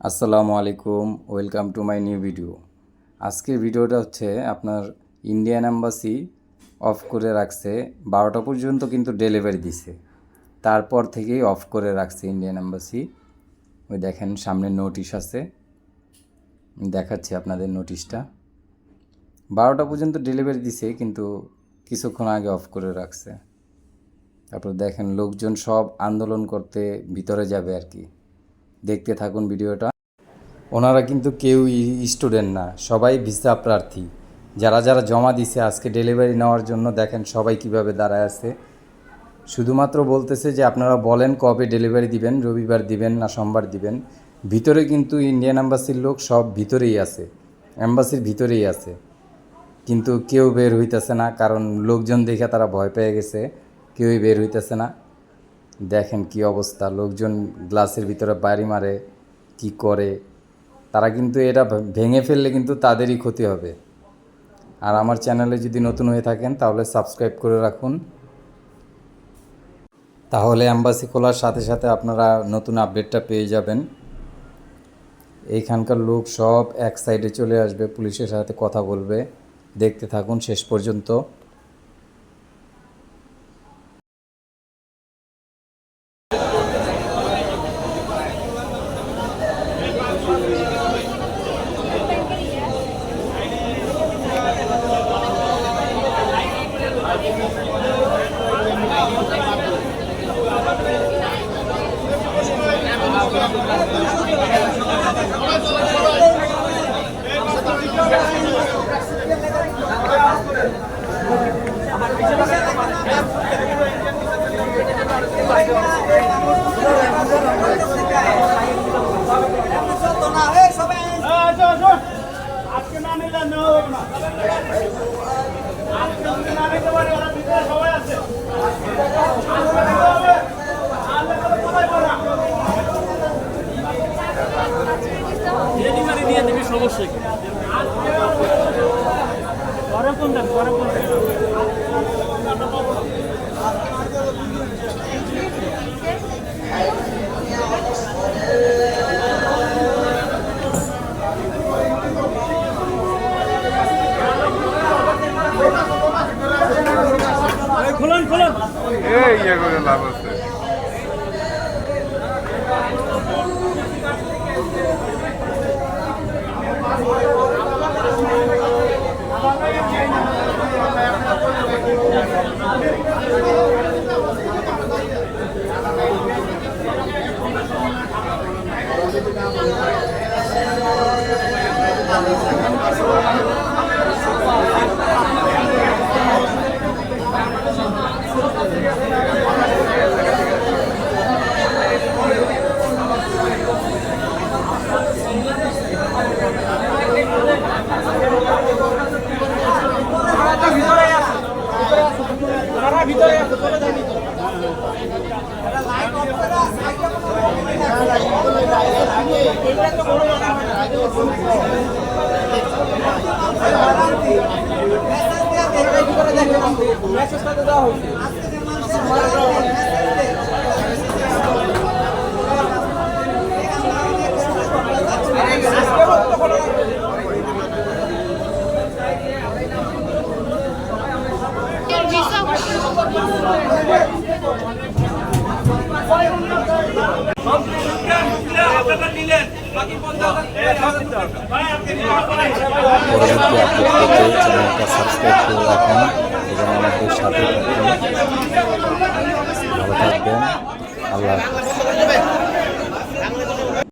আসসালামু আলাইকুম, welcome to my new video. আজকের ভিডিওটা হচ্ছে আপনার ইন্ডিয়ান এম্বাসি অফ করে রাখছে 12টা পর্যন্ত, কিন্তু ডেলিভারি দিছে, তারপর থেকেই অফ করে রাখছে ইন্ডিয়ান এম্বাসি। ওই দেখেন সামনে নোটিশ আছে, দেখাচ্ছি আপনাদের নোটিশটা। 12টা পর্যন্ত ডেলিভারি দিছে, কিন্তু কিছুক্ষণ আগে অফ করে রাখছে। তারপর দেখেন লোকজন সব আন্দোলন করতে ভিতরে যাবে আর কি। দেখতে থাকুন ভিডিওটা। ওনারা কিন্তু কেউই স্টুডেন্ট না, সবাই ভিসা প্রার্থী। যারা যারা জমা দিছে আজকে ডেলিভারি নেওয়ার জন্য, দেখেন সবাই কিভাবে দাঁড়ায় আছে। শুধুমাত্র বলতেছে যে আপনারা বলেন কবে ডেলিভারি দিবেন, রবিবার দিবেন না সোমবার দিবেন। ভিতরে কিন্তু ইন্ডিয়ান এম্বাসির লোক সব ভিতরেই আছে, এম্বাসির ভিতরেই আছে, কিন্তু কেউ বের হইতেছে না, কারণ লোকজন দেখে তারা ভয় পেয়ে গেছে, কেউই বের হইতেছে না। দেখেন কি অবস্থা, লোকজন গ্লাসের ভিতরে বাড়ি মারে, কি করে। তারা কিন্তু এটা ভেঙে ফেললে কিন্তু তাদেরই ক্ষতি হবে। আর আমার চ্যানেলে যদি নতুন হয়ে থাকেন তাহলে সাবস্ক্রাইব করে রাখুন, তাহলে অ্যাম্বাসি খোলার সাথে সাথে আপনারা নতুন আপডেটটা পেয়ে যাবেন। এইখানকার লোক সব এক সাইডে চলে আসবে, পুলিশের সাথে কথা বলবে। দেখতে থাকুন শেষ পর্যন্ত। আজকে না নিলে নেওয়া না, আজকে যদি না নিতে পারি ওরা ভিতরে সবাই আছে। ডেলিভারি দিয়ে দিবি সমস্যা কি? পরে কোন দেন, পরে কোন দেন। খুলুন খুলুন, এই ইয়ে করে লাভ আছে। ভিতরে আছে, চলে যায়নি তো। মেসেজটা দেওয়া হয়েছে। পরবর্তী আপডেট পেতে চ্যানেলটা সাবস্ক্রাইব করে রাখুন এবং আমাদের সাথে থাকুন। ভালো থাকবেন, আল্লাহ হাফেজ।